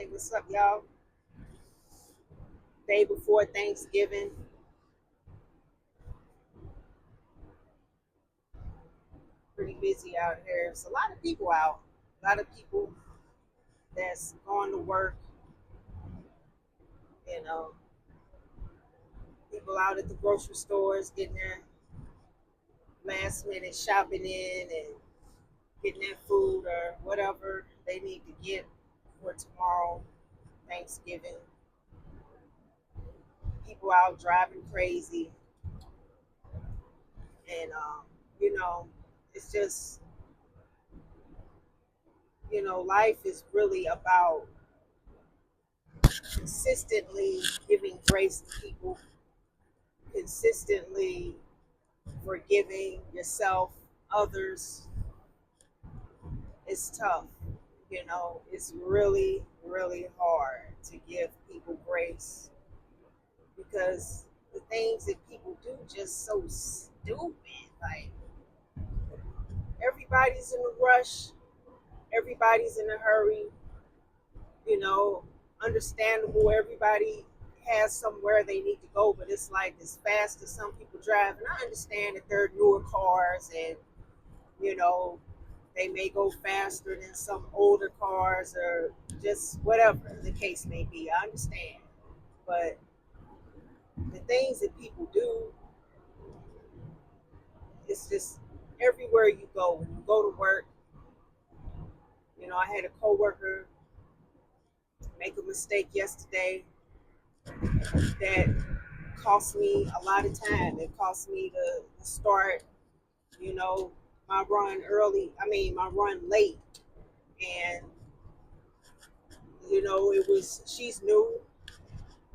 Hey, what's up, y'all? Day before Thanksgiving. Pretty busy out here. There's a lot of people out. A lot of people that's going to work. You know, people out at the grocery stores getting their last minute shopping in and getting their food or whatever they need to get for tomorrow, Thanksgiving. People out driving crazy. And, you know, it's just, life is really about consistently giving grace to people, consistently forgiving yourself, others. It's tough. It's really, really hard to give people grace because the things that people do just so stupid. Like everybody's in a rush, everybody's in a hurry, you know, understandable. Everybody has somewhere they need to go, but it's like as fast as some people drive. And I understand that they're newer cars and, you know, they may go faster than some older cars or just whatever the case may be. I understand. But the things that people do, it's just everywhere you go. When you go to work, I had a coworker make a mistake yesterday that cost me a lot of time. It cost me to start, you know, my run early. I mean, my run late. And, she's new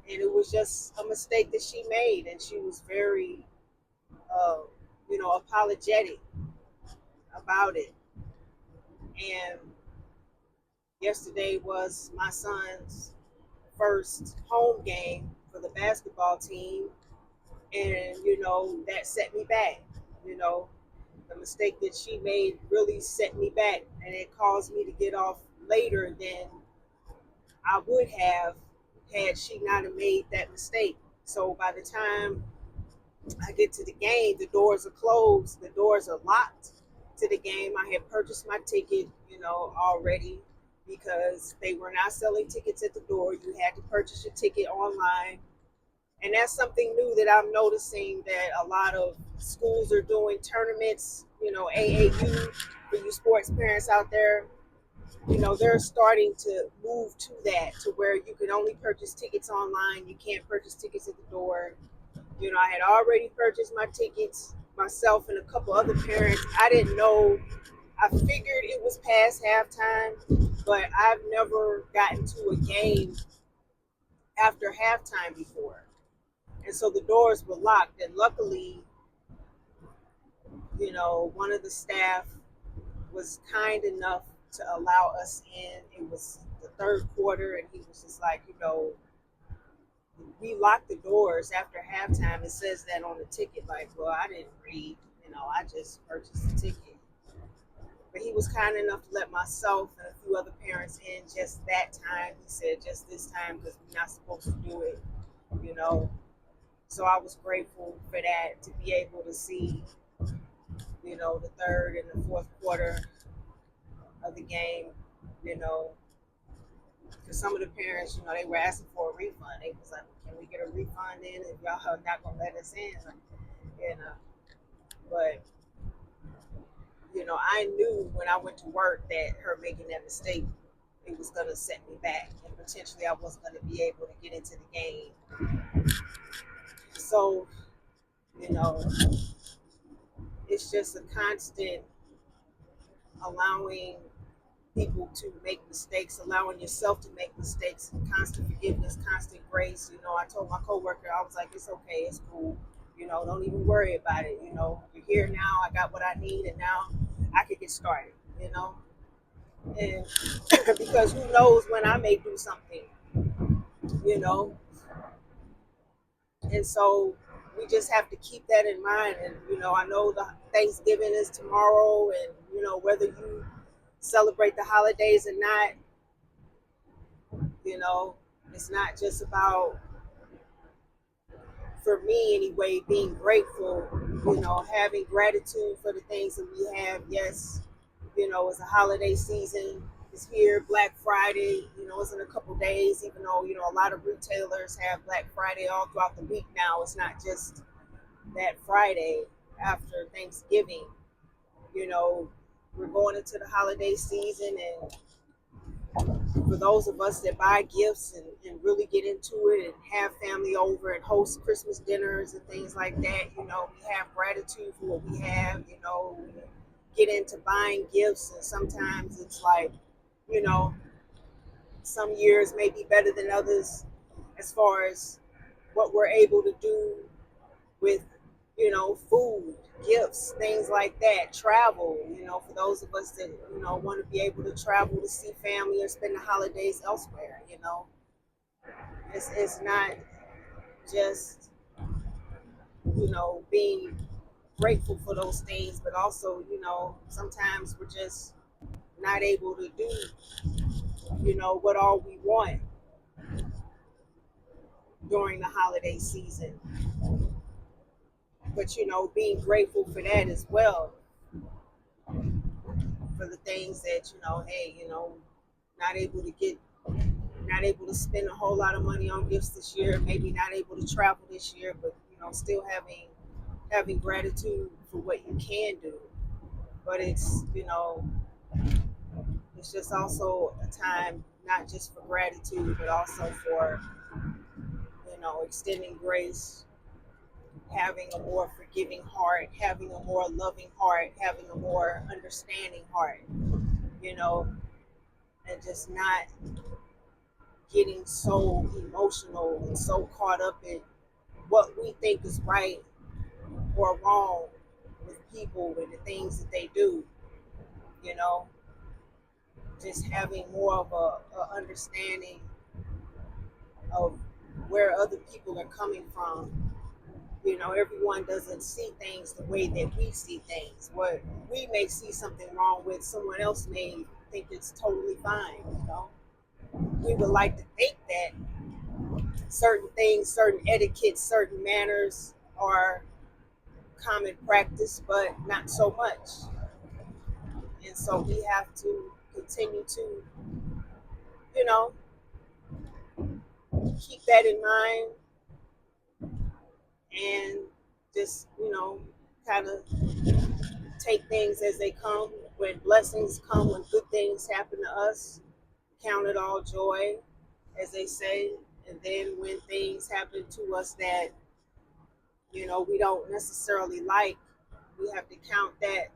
and it was just a mistake that she made. And she was very, uh, apologetic about it. And yesterday was my son's first home game for the basketball team. And, that set me back. You know, the mistake that she made really set me back, and it caused me to get off later than I would have had she not have made that mistake. So by the time I get to the game, the doors are closed, the doors are locked to the game. I had purchased my ticket, already because they were not selling tickets at the door. You had to purchase your ticket online. And that's something new that I'm noticing that a lot of schools are doing tournaments, AAU, for you sports parents out there. They're starting to move to that, to where you can only purchase tickets online. You can't purchase tickets at the door. I had already purchased my tickets myself and a couple other parents. I didn't know. I figured it was past halftime, but I've never gotten to a game after halftime before. And so the doors were locked. And luckily, one of the staff was kind enough to allow us in. It was the third quarter, and he was just like, we locked the doors after halftime. It says that on the ticket. Like, well, I didn't read, I just purchased the ticket. But he was kind enough to let myself and a few other parents in just that time. He said, just this time, because we're not supposed to do it, you know. So I was grateful for that, to be able to see, the third and the fourth quarter of the game, you know, because some of the parents, they were asking for a refund. They was like, can we get a refund in if y'all are not going to let us in? You know, but, I knew when I went to work that her making that mistake, it was going to set me back. And potentially I wasn't going to be able to get into the game. So, you know, it's just a constant allowing people to make mistakes, allowing yourself to make mistakes, constant forgiveness, constant grace. I told my coworker, I was like, it's okay, it's cool. Don't even worry about it. You're here now. I got what I need, and now I can get started. And because who knows when I may do something, you know, and so we just have to keep that in mind. And I know the Thanksgiving is tomorrow, and whether you celebrate the holidays or not, You know, it's not just about, for me anyway, being grateful, having gratitude for the things that we have. Yes, it's a holiday season. It's here, Black Friday, it's in a couple days, even though, a lot of retailers have Black Friday all throughout the week now. It's not just that Friday after Thanksgiving. You know, we're going into the holiday season, and for those of us that buy gifts and really get into it and have family over and host Christmas dinners and things like that, we have gratitude for what we have. We get into buying gifts, and sometimes it's like, you know, some years may be better than others as far as what we're able to do with, food, gifts, things like that, travel, for those of us that, want to be able to travel to see family or spend the holidays elsewhere. It's not just, being grateful for those things, but also, sometimes we're just not able to do, what all we want during the holiday season. But, being grateful for that as well, for the things that, hey, not able to get, not able to spend a whole lot of money on gifts this year, maybe not able to travel this year, but, still having gratitude for what you can do. But it's just also a time not just for gratitude, but also for, extending grace, having a more forgiving heart, having a more loving heart, having a more understanding heart, you know, and just not getting so emotional and so caught up in what we think is right or wrong with people and the things that they do, you know, just having more of a understanding of where other people are coming from. Everyone doesn't see things the way that we see things. What we may see something wrong with, someone else may think it's totally fine. We would like to think that certain things, certain etiquettes, certain manners are common practice, but not so much. And so we have to continue to, you know, keep that in mind and just, kind of take things as they come. When blessings come, when good things happen to us, count it all joy, as they say. And then when things happen to us that, we don't necessarily like, we have to count that,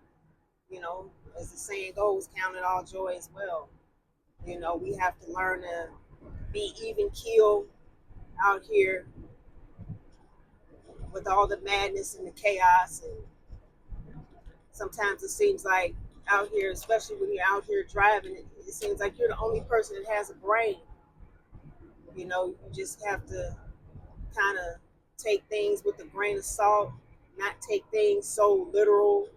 as the saying goes, count it all joy as well. We have to learn to be even keel out here with all the madness and the chaos. And sometimes it seems like out here, especially when you're out here driving, it seems like you're the only person that has a brain. You just have to kind of take things with a grain of salt, not take things so literal,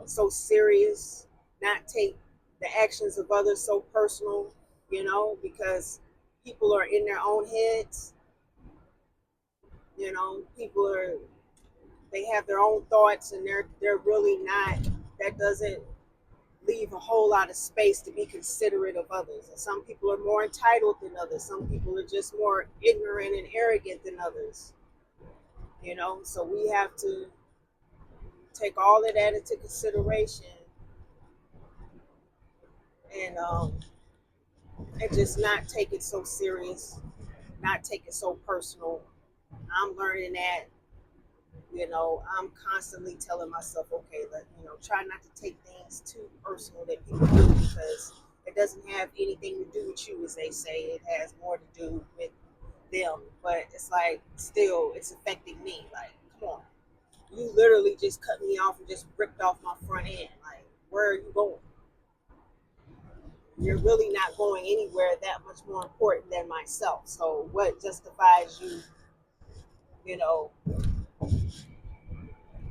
so serious, not take the actions of others so personal, because people are in their own heads. People are, they have their own thoughts, and they're really not, that doesn't leave a whole lot of space to be considerate of others. And some people are more entitled than others. Some people are just more ignorant and arrogant than others. So we have to take all of that into consideration, and and just not take it so serious, not take it so personal. I'm learning that. I'm constantly telling myself, okay, try not to take things too personal that people do, because it doesn't have anything to do with you, as they say. It has more to do with them. But it's like, still, it's affecting me. Like, come on, you literally just cut me off and just ripped off my front end. Like, where are you going? You're really not going anywhere that much more important than myself. So what justifies you, you know,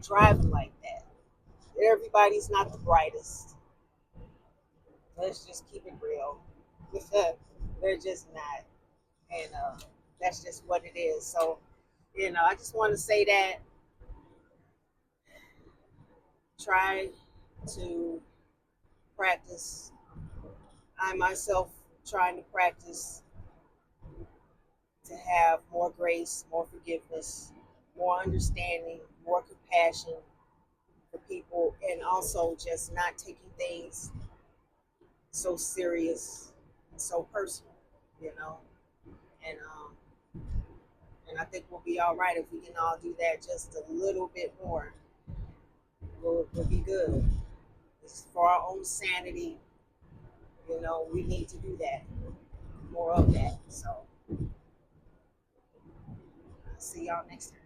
driving like that? Everybody's not the brightest. Let's just keep it real. They're just not. and that's just what it is. So, I just want to say that try to practice. I myself trying to practice to have more grace, more forgiveness, more understanding, more compassion for people, and also just not taking things so serious and so personal, you know. And I think we'll be all right if we can all do that just a little bit more. We'll be good. It's for our own sanity, we need to do that, more of that. So I'll see y'all next time.